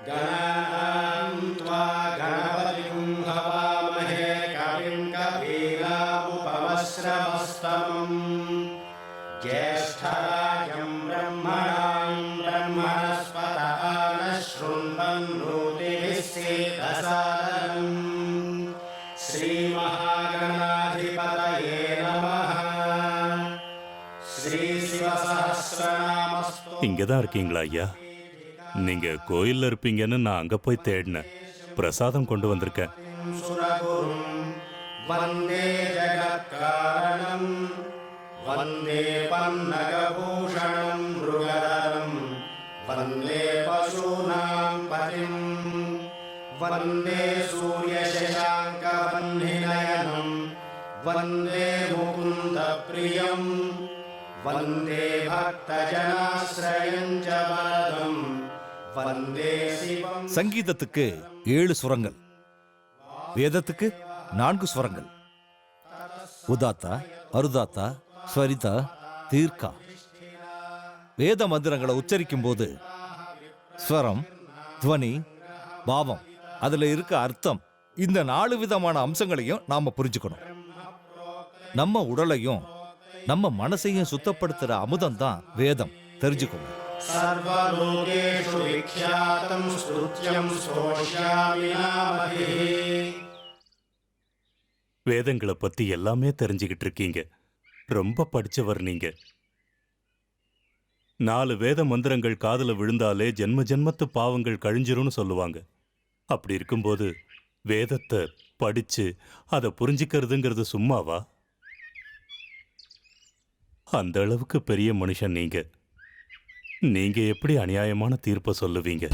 गणानां त्वा गणपतिं हवामहे कविं कवीनामुपमश्रवस्तमम् ज्येष्ठराजं ब्रह्मणां ब्रह्मणस्पतः नः शृण्वन्नोतिभिः सेदसादनम् श्रीमहागणाधिपतये नमः श्री शिवसहस्रनामस्तु இங்கதான் இருக்கீங்களா ஐயா? நீங்க கோயில்ல இருப்பீங்கன்னு நான் அங்க போய் தேடினேன். பிரசாதம் கொண்டு வந்திருக்கேன். सुरगुरुं वन्दे जगत्कारणं वन्दे पन्नगभूषणं मृगधरं वन्दे पशूनां पतिं वन्दे सूर्यशशाङ्कवह्निनयनं वन्दे मुकुन्दप्रियं वन्दे भक्तजनाश्रयं च वरदं वन्दे शिवं. சங்கீதத்துக்கு 7 சுரங்கள், வேதத்துக்கு 4 ஸ்வரங்கள். உதாத்தா, அருதாத்தா, ஸ்வரிதா, தீர்க்கா. வேத மந்திரங்களை உச்சரிக்கும் போது ஸ்வரம், துவனி, பாவம், அதுல இருக்க அர்த்தம், இந்த 4 விதமான அம்சங்களையும் நாம புரிஞ்சுக்கணும். நம்ம உடலையும் நம்ம மனசையும் சுத்தப்படுத்துற அமுதம் தான் வேதம், தெரிஞ்சுக்கணும். सर्वलोकेषु विख्यातं स्तुत्यं स्तोष्यामि नामभिः. வேதங்களை பத்தி எல்லாமே தெரிஞ்சுக்கிட்டு இருக்கீங்க. ரொம்ப படிச்சவர் நீங்க. 4 வேத மந்திரங்கள் காதுல விழுந்தாலே ஜென்ம ஜென்மத்து பாவங்கள் கழிஞ்சிரும்னு சொல்லுவாங்க. அப்படி இருக்கும்போது வேதத்தை படிச்சு அதை புரிஞ்சுக்கிறதுங்கிறது சும்மாவா? அந்த அளவுக்கு பெரிய மனுஷன் நீங்க. நீங்க எப்படி அநியாயமான தீர்ப்பை சொல்லுவீங்க?